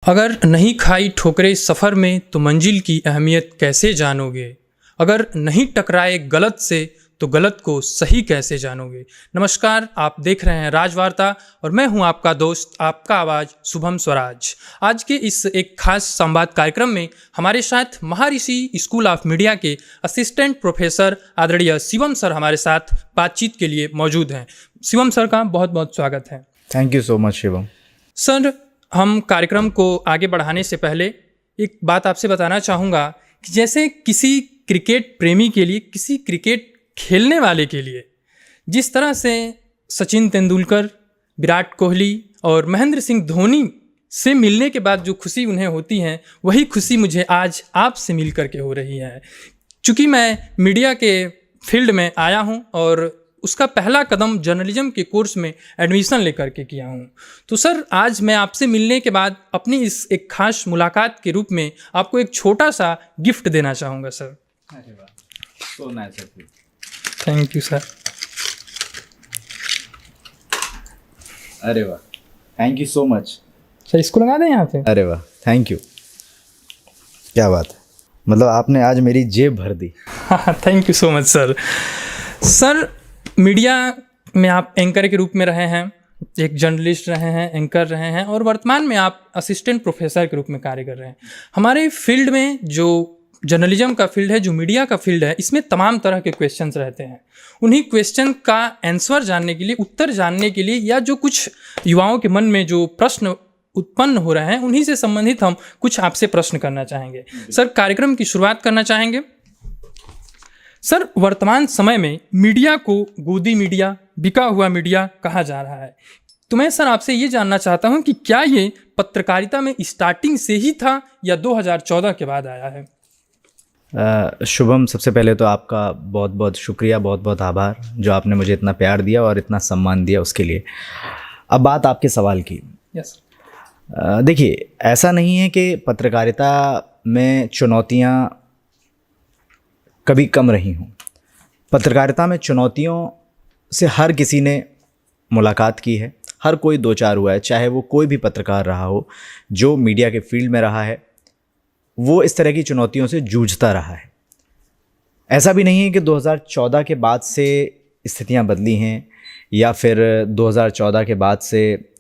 अगर नहीं खाई ठोकरें सफ़र में तो मंजिल की अहमियत कैसे जानोगे। अगर नहीं टकराए गलत से तो गलत को सही कैसे जानोगे। नमस्कार, आप देख रहे हैं राजवार्ता और मैं हूं आपका दोस्त, आपका आवाज़ शुभम स्वराज। आज के इस एक खास संवाद कार्यक्रम में हमारे साथ महर्षि स्कूल ऑफ मीडिया के असिस्टेंट प्रोफेसर आदरणीय शिवम सर हमारे साथ बातचीत के लिए मौजूद हैं। शिवम सर का बहुत बहुत स्वागत है। Thank you so much Shivam. Sir, हम कार्यक्रम को आगे बढ़ाने से पहले एक बात आपसे बताना चाहूँगा कि जैसे किसी क्रिकेट प्रेमी के लिए, किसी क्रिकेट खेलने वाले के लिए जिस तरह से सचिन तेंदुलकर, विराट कोहली और महेंद्र सिंह धोनी से मिलने के बाद जो खुशी उन्हें होती है, वही खुशी मुझे आज आपसे मिल कर के हो रही है। चूँकि मैं मीडिया के फील्ड में आया हूँ और उसका पहला कदम जर्नलिज्म के कोर्स में एडमिशन लेकर के किया हूँ, तो सर आज मैं आपसे मिलने के बाद अपनी इस एक खास मुलाकात के रूप में आपको एक छोटा सा गिफ्ट देना चाहूँगा सर। अरे वाह, so nice of you. Thank you sir. अरे वाह, thank you so much sir, इसको लगा दें यहाँ पे। अरे वाह, थैंक यू। क्या बात है, मतलब आपने आज मेरी जेब भर दी। Thank you so much sir. Sir, media में आप एंकर के रूप में रहे हैं, एक जर्नलिस्ट रहे हैं, एंकर रहे हैं और वर्तमान में आप असिस्टेंट प्रोफेसर के रूप में कार्य कर रहे हैं। हमारे फील्ड में जो जर्नलिज्म का फील्ड है, जो मीडिया का फील्ड है, इसमें तमाम तरह के क्वेश्चंस रहते हैं। उन्हीं क्वेश्चन का आंसर जानने के लिए, उत्तर जानने के लिए, या जो कुछ युवाओं के मन में जो प्रश्न उत्पन्न हो रहे हैं, उन्हीं से संबंधित हम कुछ आपसे प्रश्न करना चाहेंगे। सर, कार्यक्रम की शुरुआत करना चाहेंगे। सर, वर्तमान समय में मीडिया को गोदी मीडिया, बिका हुआ मीडिया कहा जा रहा है। तो मैं सर आपसे ये जानना चाहता हूँ कि क्या ये पत्रकारिता में स्टार्टिंग से ही था या 2014 के बाद आया है। शुभम, सबसे पहले तो आपका बहुत बहुत शुक्रिया, बहुत बहुत आभार जो आपने मुझे इतना प्यार दिया और इतना सम्मान दिया, उसके लिए। अब बात आपके सवाल की। यस। देखिए, ऐसा नहीं है कि पत्रकारिता में चुनौतियाँ कभी कम रही हों। पत्रकारिता में चुनौतियों से हर किसी ने मुलाकात की है, हर कोई दो चार हुआ है, चाहे वो कोई भी पत्रकार रहा हो जो मीडिया के फील्ड में रहा है, वो इस तरह की चुनौतियों से जूझता रहा है। ऐसा भी नहीं है कि 2014 के बाद से स्थितियां बदली हैं या फिर 2014 के बाद से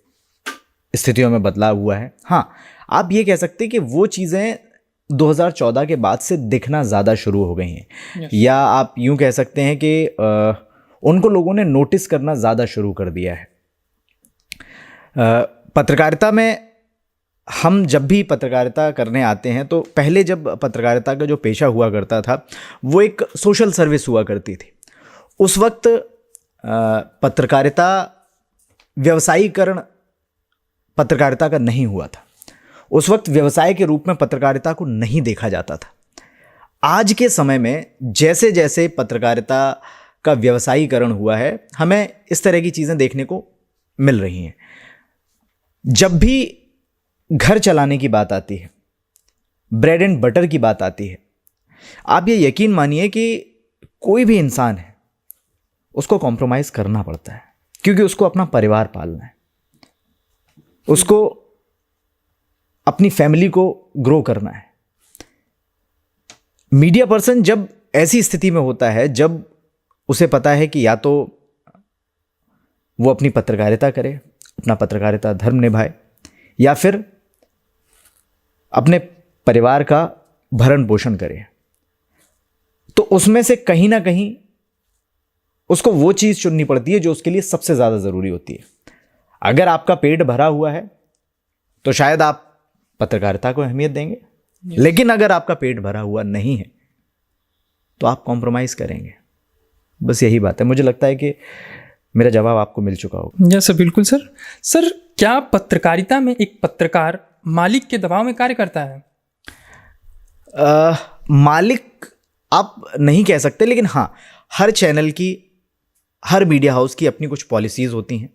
स्थितियों में बदलाव हुआ है। हाँ, आप ये कह सकते हैं कि वो चीज़ें 2014 के बाद से दिखना ज़्यादा शुरू हो गई हैं। या आप यूँ कह सकते हैं कि उनको लोगों ने नोटिस करना ज़्यादा शुरू कर दिया है। पत्रकारिता में हम जब भी पत्रकारिता करने आते हैं तो पहले जब पत्रकारिता का जो पेशा हुआ करता था वो एक सोशल सर्विस हुआ करती थी। उस वक्त पत्रकारिता व्यवसायीकरण पत्रकारिता का नहीं हुआ था। उस वक्त व्यवसाय के रूप में पत्रकारिता को नहीं देखा जाता था। आज के समय में जैसे जैसे पत्रकारिता का व्यवसायीकरण हुआ है, हमें इस तरह की चीज़ें देखने को मिल रही हैं। जब भी घर चलाने की बात आती है, ब्रेड एंड बटर की बात आती है, आप ये यकीन मानिए कि कोई भी इंसान है, उसको कॉम्प्रोमाइज़ करना पड़ता है, क्योंकि उसको अपना परिवार पालना है, उसको अपनी फैमिली को ग्रो करना है। मीडिया पर्सन जब ऐसी स्थिति में होता है, जब उसे पता है कि या तो वो अपनी पत्रकारिता करे, अपना पत्रकारिता धर्म निभाए, या फिर अपने परिवार का भरण पोषण करे, तो उसमें से कहीं ना कहीं उसको वो चीज़ चुननी पड़ती है जो उसके लिए सबसे ज़्यादा ज़रूरी होती है। अगर आपका पेट भरा हुआ है तो शायद आप पत्रकारिता को अहमियत देंगे, लेकिन अगर आपका पेट भरा हुआ नहीं है तो आप कॉम्प्रोमाइज़ करेंगे। बस यही बात है। मुझे लगता है कि मेरा जवाब आपको मिल चुका होगा। यस सर, बिल्कुल सर। सर, क्या पत्रकारिता में एक पत्रकार मालिक के दबाव में कार्य करता है? मालिक आप नहीं कह सकते, लेकिन हाँ, हर चैनल की, हर मीडिया हाउस की अपनी कुछ पॉलिसीज़ होती हैं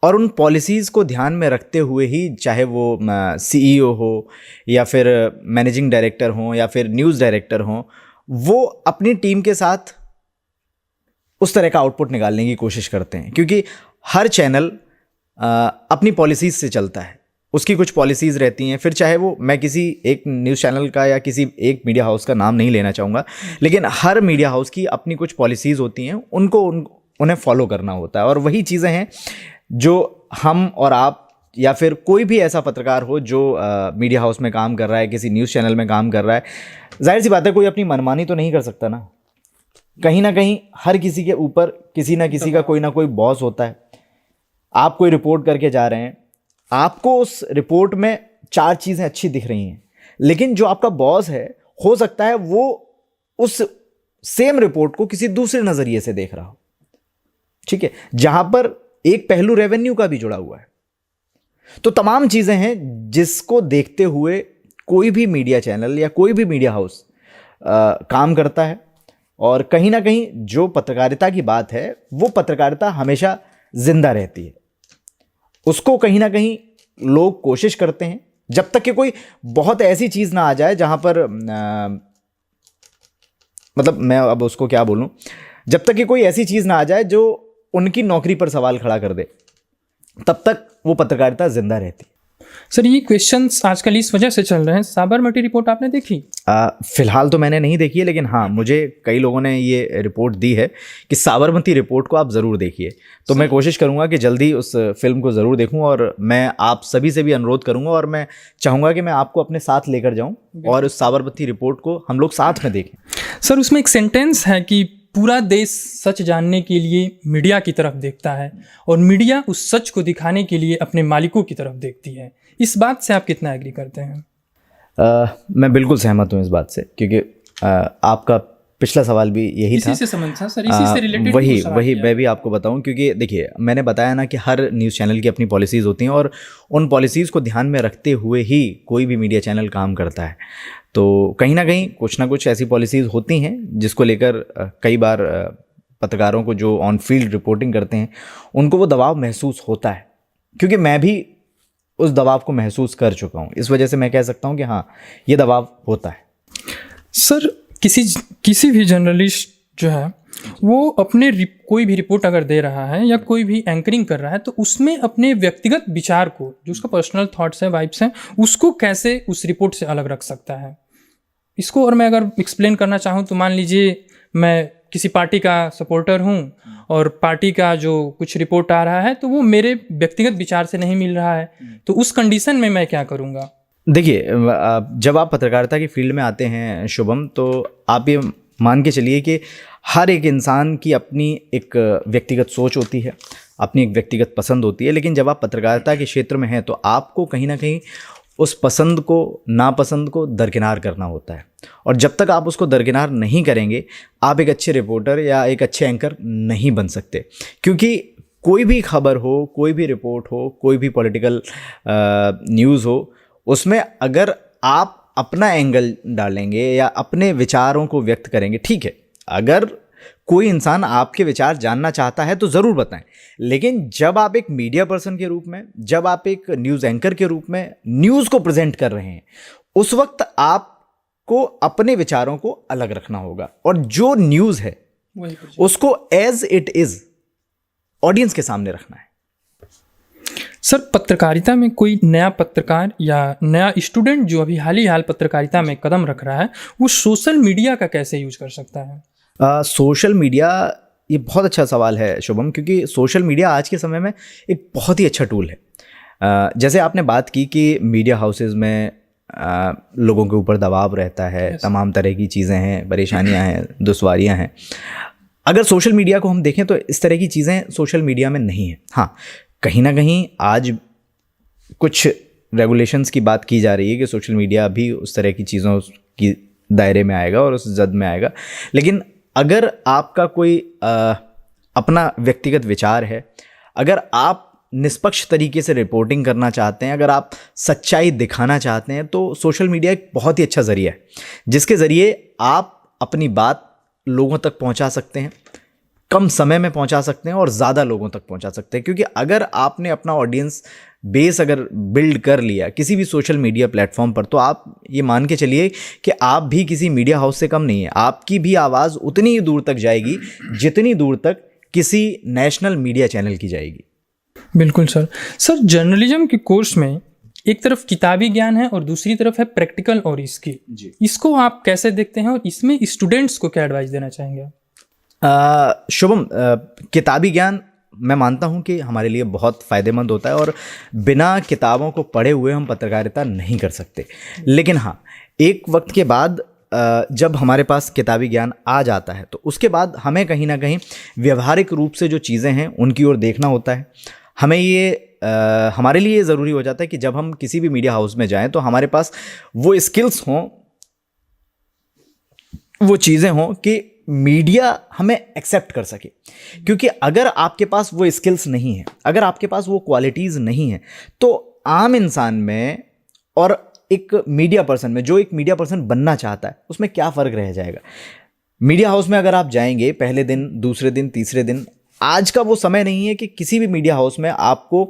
और उन पॉलिसीज़ को ध्यान में रखते हुए ही, चाहे वो CEO हो या फिर मैनेजिंग डायरेक्टर हो या फिर न्यूज़ डायरेक्टर हो, वो अपनी टीम के साथ उस तरह का आउटपुट निकालने की कोशिश करते हैं, क्योंकि हर चैनल अपनी पॉलिसीज़ से चलता है। उसकी कुछ पॉलिसीज़ रहती हैं, फिर चाहे वो, मैं किसी एक न्यूज़ चैनल का या किसी एक मीडिया हाउस का नाम नहीं लेना चाहूँगा, लेकिन हर मीडिया हाउस की अपनी कुछ पॉलिसीज़ होती हैं, उन्हें फॉलो करना होता है। और वही चीज़ें हैं जो हम और आप या फिर कोई भी ऐसा पत्रकार हो जो मीडिया हाउस में काम कर रहा है, किसी न्यूज़ चैनल में काम कर रहा है, जाहिर सी बात है कोई अपनी मनमानी तो नहीं कर सकता ना। कहीं ना कहीं हर किसी के ऊपर किसी ना किसी का कोई ना कोई बॉस होता है। आप कोई रिपोर्ट करके जा रहे हैं, आपको उस रिपोर्ट में 4 चीज़ें अच्छी दिख रही हैं, लेकिन जो आपका बॉस है हो सकता है वो उस सेम रिपोर्ट को किसी दूसरे नज़रिए से देख रहा हो, ठीक है, जहां पर एक पहलू रेवेन्यू का भी जुड़ा हुआ है। तो तमाम चीज़ें हैं जिसको देखते हुए कोई भी मीडिया चैनल या कोई भी मीडिया हाउस काम करता है। और कहीं ना कहीं जो पत्रकारिता की बात है, वो पत्रकारिता हमेशा जिंदा रहती है। उसको कहीं ना कहीं लोग कोशिश करते हैं, जब तक कि कोई बहुत ऐसी चीज़ ना आ जाए जहां पर मतलब मैं अब उसको क्या बोलूं, जब तक कि कोई ऐसी चीज़ ना आ जाए जो उनकी नौकरी पर सवाल खड़ा कर दे, तब तक वो पत्रकारिता जिंदा रहती है। सर, ये क्वेश्चंस आजकल इस वजह से चल रहे हैं। साबरमती रिपोर्ट आपने देखी? फिलहाल तो मैंने नहीं देखी है, लेकिन हाँ, मुझे कई लोगों ने ये रिपोर्ट दी है कि साबरमती रिपोर्ट को आप ज़रूर देखिए। तो मैं कोशिश करूँगा कि जल्दी उस फिल्म को ज़रूर देखूँ, और मैं आप सभी से भी अनुरोध करूँगा, और मैं चाहूँगा कि मैं आपको अपने साथ लेकर जाऊँ और उस साबरमती रिपोर्ट को हम लोग साथ में देखें। सर, उसमें एक सेंटेंस है कि पूरा देश सच जानने के लिए मीडिया की तरफ देखता है और मीडिया उस सच को दिखाने के लिए अपने मालिकों की तरफ देखती है। इस बात से आप कितना एग्री करते हैं? मैं बिल्कुल सहमत हूँ इस बात से, क्योंकि आपका पिछला सवाल भी यही था। इसी से संबंध था सर, इसी से रिलेटेड वही मैं भी आपको बताऊं, क्योंकि देखिए मैंने बताया ना कि हर न्यूज़ चैनल की अपनी पॉलिसीज़ होती हैं, और उन पॉलिसीज़ को ध्यान में रखते हुए ही कोई भी मीडिया चैनल काम करता है। तो कहीं ना कहीं कुछ ना कुछ ऐसी पॉलिसीज़ होती हैं जिसको लेकर कई बार पत्रकारों को जो ऑन फील्ड रिपोर्टिंग करते हैं उनको वो दबाव महसूस होता है, क्योंकि मैं भी उस दबाव को महसूस कर चुका हूँ। इस वजह से मैं कह सकता हूँ कि हाँ, ये दबाव होता है। सर, किसी भी जर्नलिस्ट जो है वो अपने कोई भी रिपोर्ट अगर दे रहा है या कोई भी एंकरिंग कर रहा है, तो उसमें अपने व्यक्तिगत विचार को, जो उसका पर्सनल थॉट्स है, वाइब्स हैं, उसको कैसे उस रिपोर्ट से अलग रख सकता है? इसको और मैं अगर एक्सप्लेन करना चाहूँ तो मान लीजिए मैं किसी पार्टी का सपोर्टर हूँ और पार्टी का जो कुछ रिपोर्ट आ रहा है तो वो मेरे व्यक्तिगत विचार से नहीं मिल रहा है, तो उस कंडीशन में मैं क्या करूँगा? देखिए, जब आप पत्रकारिता की फील्ड में आते हैं शुभम, तो आप ये मान के चलिए कि हर एक इंसान की अपनी एक व्यक्तिगत सोच होती है, अपनी एक व्यक्तिगत पसंद होती है। लेकिन जब आप पत्रकारिता के क्षेत्र में हैं तो आपको कहीं ना कहीं उस पसंद को, नापसंद को दरकिनार करना होता है, और जब तक आप उसको दरकिनार नहीं करेंगे आप एक अच्छे रिपोर्टर या एक अच्छे एंकर नहीं बन सकते। क्योंकि कोई भी खबर हो, कोई भी रिपोर्ट हो, कोई भी पॉलिटिकल न्यूज़ हो, उसमें अगर आप अपना एंगल डालेंगे या अपने विचारों को व्यक्त करेंगे, ठीक है, अगर कोई इंसान आपके विचार जानना चाहता है तो ज़रूर बताएं, लेकिन जब आप एक मीडिया पर्सन के रूप में, जब आप एक न्यूज़ एंकर के रूप में न्यूज़ को प्रेजेंट कर रहे हैं, उस वक्त आपको अपने विचारों को अलग रखना होगा, और जो न्यूज़ है उसको एज इट इज़ ऑडियंस के सामने रखना है। सर, पत्रकारिता में कोई नया पत्रकार या नया स्टूडेंट जो अभी हाल ही हाल पत्रकारिता में कदम रख रहा है, वो सोशल मीडिया का कैसे यूज कर सकता है? सोशल मीडिया, ये बहुत अच्छा सवाल है शुभम, क्योंकि सोशल मीडिया आज के समय में एक बहुत ही अच्छा टूल है। जैसे आपने बात की कि मीडिया हाउसेस में लोगों के ऊपर दबाव रहता है, तमाम तरह की चीज़ें हैं, परेशानियां हैं, दुश्वारियां हैं। अगर सोशल मीडिया को हम देखें तो इस तरह की चीज़ें सोशल मीडिया में नहीं है। हाँ, कहीं ना कहीं आज कुछ रेगुलेशंस की बात की जा रही है कि सोशल मीडिया भी उस तरह की चीज़ों की दायरे में आएगा और उस जद में आएगा, लेकिन अगर आपका कोई अपना व्यक्तिगत विचार है, अगर आप निष्पक्ष तरीके से रिपोर्टिंग करना चाहते हैं, अगर आप सच्चाई दिखाना चाहते हैं, तो सोशल मीडिया एक बहुत ही अच्छा ज़रिया है जिसके ज़रिए आप अपनी बात लोगों तक पहुंचा सकते हैं, कम समय में पहुंचा सकते हैं और ज़्यादा लोगों तक पहुंचा सकते हैं। क्योंकि अगर आपने अपना ऑडियंस बेस अगर बिल्ड कर लिया किसी भी सोशल मीडिया प्लेटफॉर्म पर, तो आप ये मान के चलिए कि आप भी किसी मीडिया हाउस से कम नहीं है। आपकी भी आवाज़ उतनी ही दूर तक जाएगी जितनी दूर तक किसी नेशनल मीडिया चैनल की जाएगी। बिल्कुल सर। जर्नलिज्म के कोर्स में एक तरफ किताबी ज्ञान है और दूसरी तरफ है प्रैक्टिकल और स्किल। जी। इसको आप कैसे देखते हैं और इसमें स्टूडेंट्स को क्या एडवाइस देना चाहेंगे? शुभम, किताबी ज्ञान मैं मानता हूं कि हमारे लिए बहुत फ़ायदेमंद होता है और बिना किताबों को पढ़े हुए हम पत्रकारिता नहीं कर सकते। लेकिन हाँ, एक वक्त के बाद जब हमारे पास किताबी ज्ञान आ जाता है तो उसके बाद हमें कहीं ना कहीं व्यवहारिक रूप से जो चीज़ें हैं उनकी ओर देखना होता है। हमें ये हमारे लिए ज़रूरी हो जाता है कि जब हम किसी भी मीडिया हाउस में जाएं तो हमारे पास वो स्किल्स हों, वो चीज़ें हों कि मीडिया हमें एक्सेप्ट कर सके। क्योंकि अगर आपके पास वो स्किल्स नहीं है, अगर आपके पास वो क्वालिटीज़ नहीं है, तो आम इंसान में और एक मीडिया पर्सन में, जो एक मीडिया पर्सन बनना चाहता है, उसमें क्या फ़र्क रह जाएगा। मीडिया हाउस में अगर आप जाएंगे पहले दिन, दूसरे दिन, तीसरे दिन, आज का वो समय नहीं है कि किसी भी मीडिया हाउस में आपको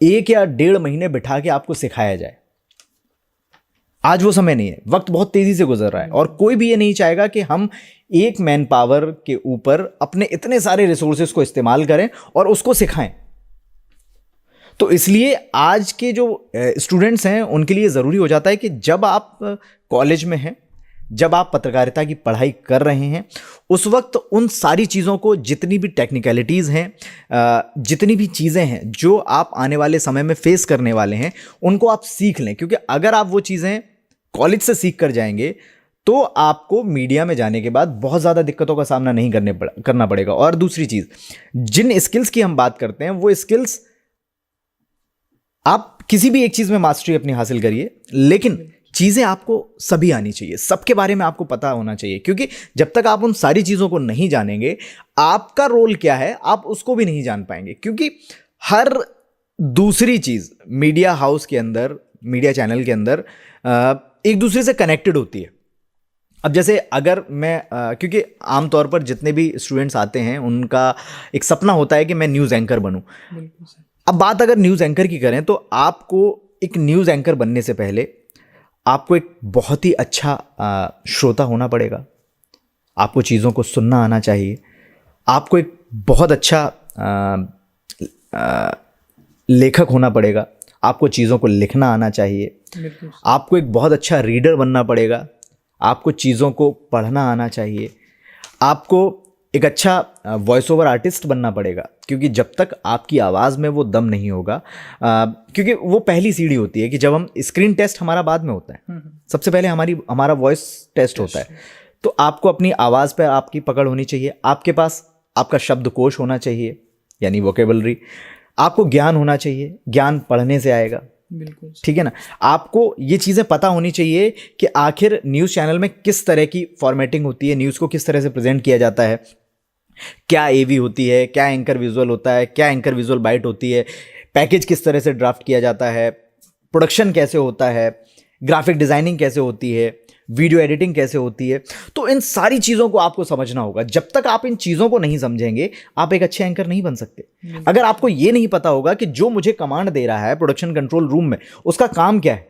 1 या 1.5 महीने बिठा के आपको सिखाया जाए। आज वो समय नहीं है, वक्त बहुत तेज़ी से गुजर रहा है और कोई भी ये नहीं चाहेगा कि हम एक मैन पावर के ऊपर अपने इतने सारे रिसोर्सेज को इस्तेमाल करें और उसको सिखाएं। तो इसलिए आज के जो स्टूडेंट्स हैं उनके लिए ज़रूरी हो जाता है कि जब आप कॉलेज में हैं, जब आप पत्रकारिता की पढ़ाई कर रहे हैं, उस वक्त उन सारी चीज़ों को, जितनी भी टेक्निकलिटीज़ हैं, जितनी भी चीज़ें हैं जो आप आने वाले समय में फेस करने वाले हैं, उनको आप सीख लें। क्योंकि अगर आप वो चीज़ें कॉलेज से सीख कर जाएंगे तो आपको मीडिया में जाने के बाद बहुत ज़्यादा दिक्कतों का सामना नहीं करना पड़ेगा। और दूसरी चीज़, जिन स्किल्स की हम बात करते हैं, वो स्किल्स आप किसी भी एक चीज़ में मास्टरी अपनी हासिल करिए, लेकिन चीज़ें आपको सभी आनी चाहिए, सबके बारे में आपको पता होना चाहिए। क्योंकि जब तक आप उन सारी चीज़ों को नहीं जानेंगे, आपका रोल क्या है आप उसको भी नहीं जान पाएंगे। क्योंकि हर दूसरी चीज़ मीडिया हाउस के अंदर, मीडिया चैनल के अंदर एक दूसरे से कनेक्टेड होती है। अब जैसे अगर मैं क्योंकि आमतौर पर जितने भी स्टूडेंट्स आते हैं उनका एक सपना होता है कि मैं न्यूज़ एंकर बनूं। अब बात अगर न्यूज़ एंकर की करें तो आपको एक न्यूज़ एंकर बनने से पहले आपको एक बहुत ही अच्छा श्रोता होना पड़ेगा। आपको चीज़ों को सुनना आना चाहिए। आपको एक बहुत अच्छा लेखक होना पड़ेगा। आपको चीज़ों को लिखना आना चाहिए। आपको एक बहुत अच्छा रीडर बनना पड़ेगा। आपको चीज़ों को पढ़ना आना चाहिए। आपको एक अच्छा वॉइस ओवर आर्टिस्ट बनना पड़ेगा। क्योंकि जब तक आपकी आवाज़ में वो दम नहीं होगा, क्योंकि वो पहली सीढ़ी होती है कि जब हम स्क्रीन टेस्ट हमारा बाद में होता है, सबसे पहले हमारा वॉइस टेस्ट होता है। तो आपको अपनी आवाज़ पर आपकी पकड़ होनी चाहिए। आपके पास आपका शब्दकोश होना चाहिए, यानी वोकेबलरी। आपको ज्ञान होना चाहिए, ज्ञान पढ़ने से आएगा। बिल्कुल ठीक है ना। आपको ये चीज़ें पता होनी चाहिए कि आखिर न्यूज़ चैनल में किस तरह की फॉर्मेटिंग होती है, न्यूज़ को किस तरह से प्रेजेंट किया जाता है, क्या एवी होती है, क्या एंकर विजुअल होता है, क्या एंकर विजुअल बाइट होती है, पैकेज किस तरह से ड्राफ्ट किया जाता है, प्रोडक्शन कैसे होता है, ग्राफिक डिज़ाइनिंग कैसे होती है, वीडियो एडिटिंग कैसे होती है। तो इन सारी चीज़ों को आपको समझना होगा। जब तक आप इन चीज़ों को नहीं समझेंगे, आप एक अच्छे एंकर नहीं बन सकते। अगर आपको ये नहीं पता होगा कि जो मुझे कमांड दे रहा है प्रोडक्शन कंट्रोल रूम में, उसका काम क्या है,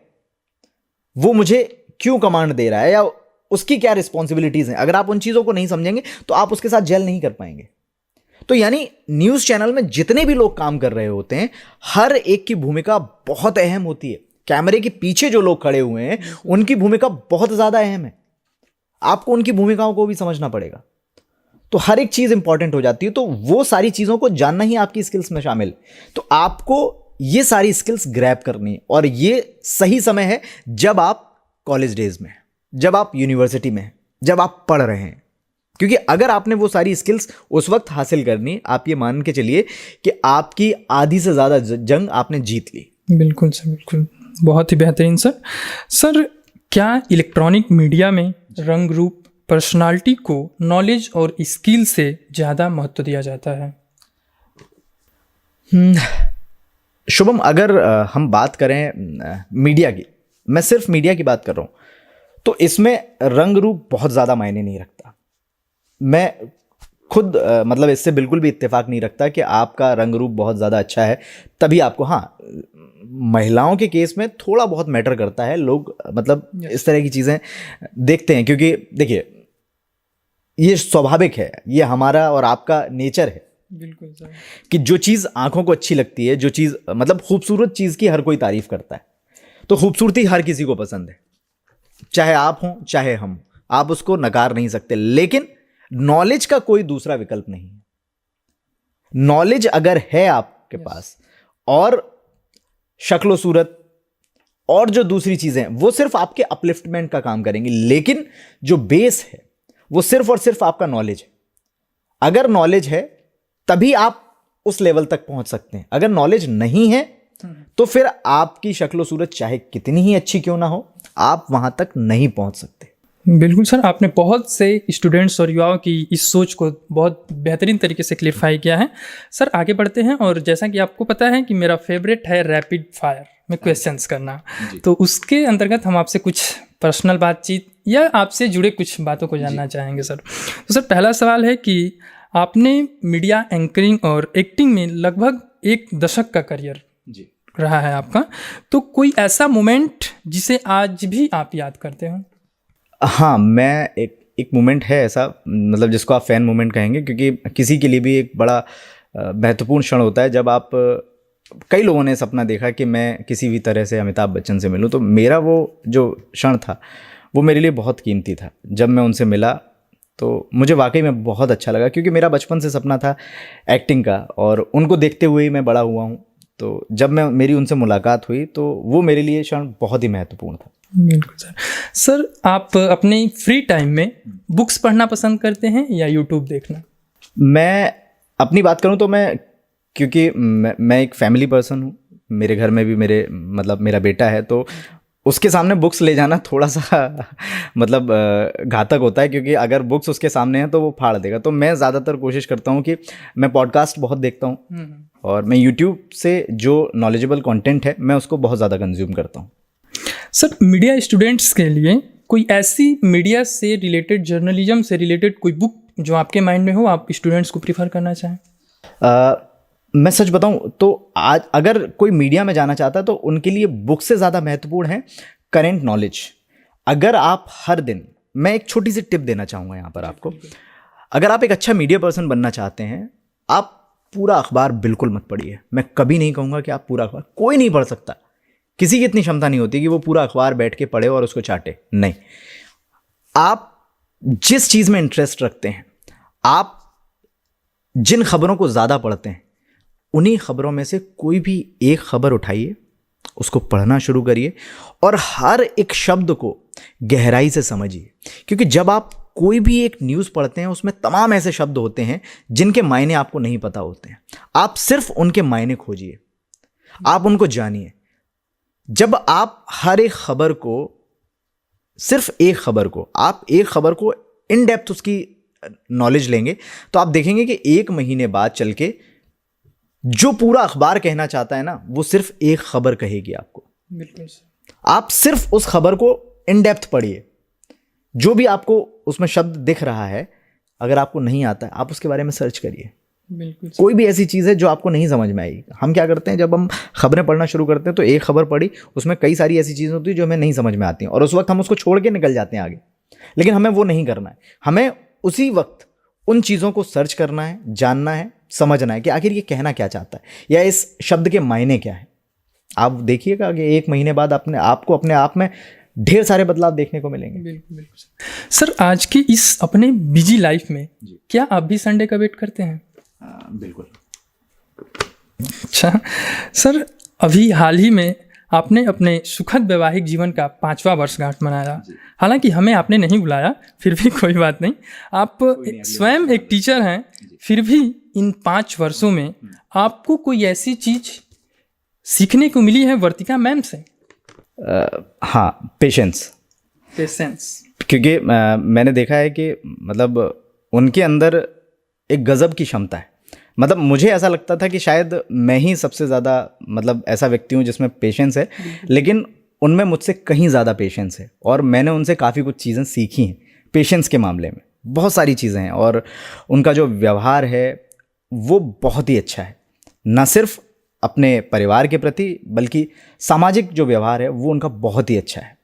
वो मुझे क्यों कमांड दे रहा है, या उसकी क्या रिस्पॉन्सिबिलिटीज़ हैं, अगर आप उन चीज़ों को नहीं समझेंगे तो आप उसके साथ जेल नहीं कर पाएंगे। तो यानी न्यूज़ चैनल में जितने भी लोग काम कर रहे होते हैं, हर एक की भूमिका बहुत अहम होती है। कैमरे के पीछे जो लोग खड़े हुए हैं, उनकी भूमिका बहुत ज़्यादा अहम है। आपको उनकी भूमिकाओं को भी समझना पड़ेगा। तो हर एक चीज़ इंपॉर्टेंट हो जाती है। तो वो सारी चीज़ों को जानना ही आपकी स्किल्स में शामिल है। तो आपको ये सारी स्किल्स ग्रैब करनी है, और ये सही समय है जब आप कॉलेज डेज में, जब आप यूनिवर्सिटी में, जब आप पढ़ रहे हैं। क्योंकि अगर आपने वो सारी स्किल्स उस वक्त हासिल करनी, आप ये मान के चलिए कि आपकी आधी से ज़्यादा जंग आपने जीत ली। बिल्कुल सर, बिल्कुल, बहुत ही बेहतरीन सर, क्या इलेक्ट्रॉनिक मीडिया में रंग रूप, पर्सनालिटी को नॉलेज और स्किल से ज़्यादा महत्व दिया जाता है? शुभम, अगर हम बात करें मीडिया की, मैं सिर्फ मीडिया की बात कर रहा हूँ, तो इसमें रंग रूप बहुत ज़्यादा मायने नहीं रखता। मैं खुद मतलब इससे बिल्कुल भी इत्तेफाक नहीं रखता कि आपका रंग रूप बहुत ज़्यादा अच्छा है तभी आपको, हाँ, महिलाओं के केस में थोड़ा बहुत मैटर करता है। लोग मतलब इस तरह की चीज़ें देखते हैं, क्योंकि देखिए ये स्वाभाविक है, ये हमारा और आपका नेचर है बिल्कुल सर। कि जो चीज़ आंखों को अच्छी लगती है, जो चीज़ मतलब खूबसूरत चीज़ की हर कोई तारीफ करता है, तो खूबसूरती हर किसी को पसंद है, चाहे आप हों चाहे हम, आप उसको नकार नहीं सकते। लेकिन नॉलेज का कोई दूसरा विकल्प नहीं है। नॉलेज अगर है आपके पास और शक्ल सूरत और जो दूसरी चीजें हैं वो सिर्फ आपके अपलिफ्टमेंट का काम करेंगी, लेकिन जो बेस है वो सिर्फ और सिर्फ आपका नॉलेज है। अगर नॉलेज है तभी आप उस लेवल तक पहुंच सकते हैं। अगर नॉलेज नहीं है तो फिर आपकी शक्ल सूरत चाहे कितनी ही अच्छी क्यों ना हो, आप वहां तक नहीं पहुंच सकते। बिल्कुल सर, आपने बहुत से स्टूडेंट्स और युवाओं की इस सोच को बहुत बेहतरीन तरीके से क्लियरफाई किया है। सर आगे बढ़ते हैं, और जैसा कि आपको पता है कि मेरा फेवरेट है रैपिड फायर में क्वेश्चंस करना, तो उसके अंतर्गत हम आपसे कुछ पर्सनल बातचीत या आपसे जुड़े कुछ बातों को जानना चाहेंगे सर। तो सर पहला सवाल है कि आपने मीडिया एंकरिंग और एक्टिंग में लगभग 1 दशक का करियर रहा है आपका, तो कोई ऐसा मोमेंट जिसे आज भी आप याद करते हो? हाँ, मैं एक मोमेंट है ऐसा, मतलब जिसको आप फैन मोमेंट कहेंगे, क्योंकि किसी के लिए भी एक बड़ा महत्वपूर्ण क्षण होता है जब आप, कई लोगों ने सपना देखा कि मैं किसी भी तरह से अमिताभ बच्चन से मिलूं, तो मेरा वो जो क्षण था वो मेरे लिए बहुत कीमती था। जब मैं उनसे मिला तो मुझे वाकई में बहुत अच्छा लगा, क्योंकि मेरा बचपन से सपना था एक्टिंग का और उनको देखते हुए ही मैं बड़ा हुआ हूँ। तो जब मेरी उनसे मुलाकात हुई तो वो मेरे लिए क्षण बहुत ही महत्वपूर्ण था। बिल्कुल सर। सर आप अपने फ्री टाइम में बुक्स पढ़ना पसंद करते हैं या यूट्यूब देखना? मैं अपनी बात करूं तो क्योंकि मैं एक फैमिली पर्सन हूं, मेरे घर में भी मेरा बेटा है, तो उसके सामने बुक्स ले जाना थोड़ा सा मतलब घातक होता है, क्योंकि अगर बुक्स उसके सामने हैं तो वो फाड़ देगा। तो मैं ज़्यादातर कोशिश करता हूँ कि मैं पॉडकास्ट बहुत देखता हूँ और मैं यूट्यूब से जो नॉलेजेबल कंटेंट है मैं उसको बहुत ज़्यादा कंज्यूम करता हूँ। सर मैं स्टूडेंट्स के लिए कोई ऐसी मीडिया से रिलेटेड, जर्नलिज्म से रिलेटेड कोई बुक जो आपके माइंड में हो, आप स्टूडेंट्स को प्रीफर करना चाहें? मैं सच बताऊं तो आज अगर कोई मीडिया में जाना चाहता है तो उनके लिए बुक से ज़्यादा महत्वपूर्ण है करेंट नॉलेज। अगर आप हर दिन, मैं एक छोटी सी टिप देना चाहूँगा यहाँ पर आपको, अगर आप एक अच्छा मीडिया पर्सन बनना चाहते हैं, आप पूरा अखबार बिल्कुल मत पढ़िए। मैं कभी नहीं कहूँगा कि आप पूरा अखबार, कोई नहीं पढ़ सकता, किसी की इतनी क्षमता नहीं होती कि वो पूरा अखबार बैठ के पढ़े और उसको चाटे। नहीं, आप जिस चीज़ में इंटरेस्ट रखते हैं, आप जिन खबरों को ज़्यादा पढ़ते हैं, उन्हीं खबरों में से कोई भी एक खबर उठाइए, उसको पढ़ना शुरू करिए और हर एक शब्द को गहराई से समझिए। क्योंकि जब आप कोई भी एक न्यूज़ पढ़ते हैं उसमें तमाम ऐसे शब्द होते हैं जिनके मायने आपको नहीं पता होते हैं। आप सिर्फ उनके मायने खोजिए, आप उनको जानिए। जब आप हर एक खबर को, सिर्फ एक खबर को, आप एक खबर को इन डेप्थ उसकी नॉलेज लेंगे तो आप देखेंगे कि 1 महीने बाद चल के जो पूरा अखबार कहना चाहता है ना, वो सिर्फ एक खबर कहेगी आपको। बिल्कुल। आप सिर्फ उस खबर को इन डेप्थ पढ़िए, जो भी आपको उसमें शब्द दिख रहा है, अगर आपको नहीं आता है आप उसके बारे में सर्च करिए। बिल्कुल। कोई भी ऐसी चीज़ है जो आपको नहीं समझ में आएगी। हम क्या करते हैं, जब हम खबरें पढ़ना शुरू करते हैं तो एक खबर पढ़ी, उसमें कई सारी ऐसी चीज़ें होती है जो हमें नहीं समझ में आती हैं और उस वक्त हम उसको छोड़ के निकल जाते हैं आगे। लेकिन हमें वो नहीं करना है, हमें उसी वक्त उन चीज़ों को सर्च करना है, जानना है, समझना है कि आखिर ये कहना क्या चाहता है या इस शब्द के मायने क्या है। आप देखिएगा कि 1 महीने बाद आपको अपने आप में ढेर सारे बदलाव देखने को मिलेंगे। बिल्कुल। सर आज की इस अपने बिजी लाइफ में क्या आप भी संडे का वेट करते हैं? बिल्कुल। अच्छा सर, अभी हाल ही में आपने अपने सुखद वैवाहिक जीवन का 5वां वर्षगांठ मनाया। हालांकि हमें आपने नहीं बुलाया, फिर भी कोई बात नहीं। आप स्वयं एक टीचर हैं, फिर भी इन 5 वर्षों में आपको कोई ऐसी चीज सीखने को मिली है वर्तिका मैम से? हाँ, पेशेंस। क्योंकि मैंने देखा है कि मतलब उनके अंदर एक गजब की क्षमता है। मतलब मुझे ऐसा लगता था कि शायद मैं ही सबसे ज़्यादा मतलब ऐसा व्यक्ति हूँ जिसमें पेशेंस है, लेकिन उनमें मुझसे कहीं ज़्यादा पेशेंस है और मैंने उनसे काफ़ी कुछ चीज़ें सीखी हैं पेशेंस के मामले में। बहुत सारी चीज़ें हैं और उनका जो व्यवहार है वो बहुत ही अच्छा है, न सिर्फ अपने परिवार के प्रति बल्कि सामाजिक जो व्यवहार है वो उनका बहुत ही अच्छा है।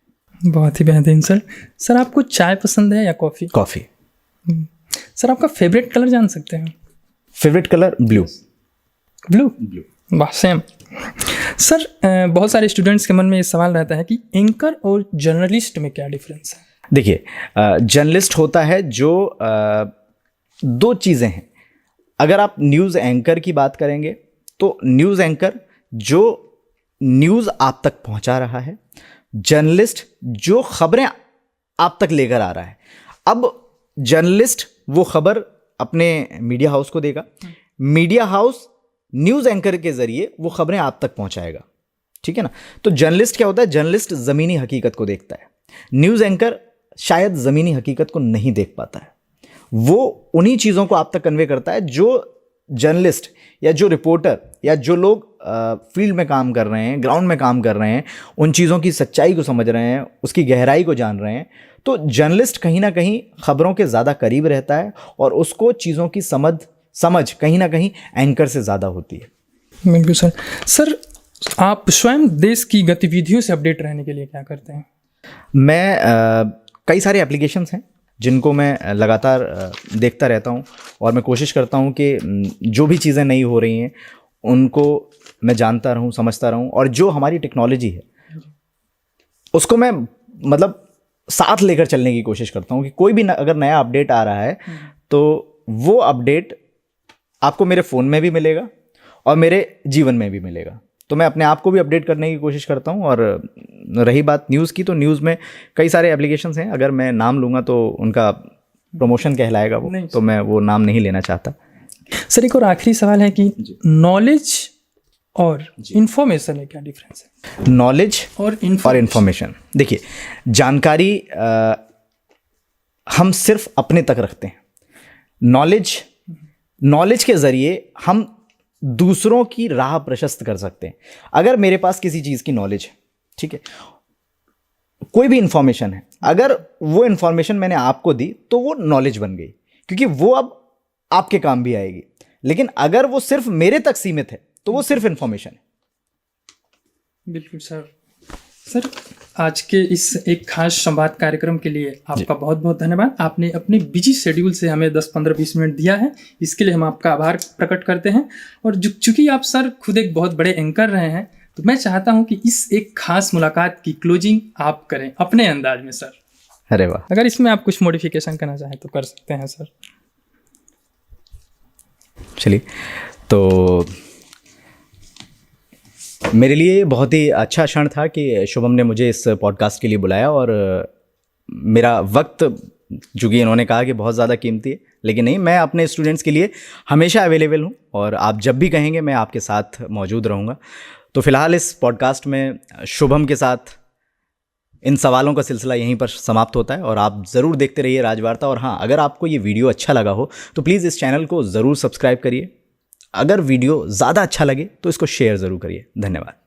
बहुत ही बेहतरीन सर। सर आपको चाय पसंद है या कॉफ़ी? कॉफ़ी। सर आपका फेवरेट कलर जान सकते हैं? Favourite colour blue. ब्लू। वाह, सेम। सर, बहुत सारे स्टूडेंट्स के मन में ये सवाल रहता है कि एंकर और जर्नलिस्ट में क्या डिफरेंस है? देखिए, जर्नलिस्ट होता है जो दो चीज़ें हैं। अगर आप न्यूज़ एंकर की बात करेंगे तो न्यूज़ एंकर जो न्यूज़ आप तक पहुंचा रहा है, जर्नलिस्ट जो खबरें आप तक लेकर आ रहा है। अब जर्नलिस्ट वो खबर अपने मीडिया हाउस को देगा, मीडिया हाउस न्यूज़ एंकर के ज़रिए वो खबरें आप तक पहुंचाएगा, ठीक है ना। तो जर्नलिस्ट क्या होता है? जर्नलिस्ट ज़मीनी हकीकत को देखता है, न्यूज़ एंकर शायद ज़मीनी हकीकत को नहीं देख पाता है। वो उन्हीं चीज़ों को आप तक कन्वे करता है जो जर्नलिस्ट या जो रिपोर्टर या जो लोग फील्ड में काम कर रहे हैं, ग्राउंड में काम कर रहे हैं, उन चीज़ों की सच्चाई को समझ रहे हैं, उसकी गहराई को जान रहे हैं। तो जर्नलिस्ट कहीं ना कहीं खबरों के ज़्यादा करीब रहता है और उसको चीज़ों की समझ कहीं ना कहीं एंकर से ज़्यादा होती है। बिल्कुल सर। सर, आप स्वयं देश की गतिविधियों से अपडेट रहने के लिए क्या करते हैं? मैं कई सारे एप्लीकेशंस हैं जिनको मैं लगातार देखता रहता हूं और मैं कोशिश करता हूं कि जो भी चीज़ें नई हो रही हैं उनको मैं जानता रहूं, समझता रहूं, और जो हमारी टेक्नोलॉजी है उसको मैं मतलब साथ लेकर चलने की कोशिश करता हूं कि कोई भी अगर नया अपडेट आ रहा है तो वो अपडेट आपको मेरे फ़ोन में भी मिलेगा और मेरे जीवन में भी मिलेगा। तो मैं अपने आप को भी अपडेट करने की कोशिश करता हूं। और रही बात न्यूज़ की, तो न्यूज़ में कई सारे एप्लीकेशंस हैं, अगर मैं नाम लूँगा तो उनका प्रमोशन कहलाएगा वो, तो मैं वो नाम नहीं लेना चाहता। सर, एक और आखिरी सवाल है कि नॉलेज और इन्फॉर्मेशन में क्या डिफरेंस है? नॉलेज और इन्फॉर्मेशन, देखिए, जानकारी हम सिर्फ अपने तक रखते हैं। नॉलेज के ज़रिए हम दूसरों की राह प्रशस्त कर सकते हैं। अगर मेरे पास किसी चीज़ की नॉलेज है, ठीक है, कोई भी इंफॉर्मेशन है, अगर वो इंफॉर्मेशन मैंने आपको दी तो वो नॉलेज बन गई, क्योंकि वो अब आपके काम भी आएगी। लेकिन अगर वो सिर्फ मेरे तक सीमित है तो वो सिर्फ इंफॉर्मेशन है। बिल्कुल सर। सर, आज के इस एक खास संवाद कार्यक्रम के लिए आपका बहुत बहुत धन्यवाद। आपने अपने बिजी शेड्यूल से हमें 10-15-20 मिनट दिया है, इसके लिए हम आपका आभार प्रकट करते हैं। और चूंकि आप सर खुद एक बहुत बड़े एंकर रहे हैं, तो मैं चाहता हूं कि इस एक खास मुलाकात की क्लोजिंग आप करें अपने अंदाज में सर। अरे वाह! अगर इसमें आप कुछ मॉडिफिकेशन करना चाहें तो कर सकते हैं सर। चलिए, तो मेरे लिए बहुत ही अच्छा क्षण था कि शुभम ने मुझे इस पॉडकास्ट के लिए बुलाया, और मेरा वक्त, चूँकि इन्होंने कहा कि बहुत ज़्यादा कीमती है, लेकिन नहीं, मैं अपने स्टूडेंट्स के लिए हमेशा अवेलेबल हूँ और आप जब भी कहेंगे मैं आपके साथ मौजूद रहूँगा। तो फिलहाल इस पॉडकास्ट में शुभम के साथ इन सवालों का सिलसिला यहीं पर समाप्त होता है, और आप ज़रूर देखते रहिए राजवार्ता। और हाँ, अगर आपको ये वीडियो अच्छा लगा हो तो प्लीज़ इस चैनल को ज़रूर सब्सक्राइब करिए। अगर वीडियो ज़्यादा अच्छा लगे तो इसको शेयर ज़रूर करिए। धन्यवाद।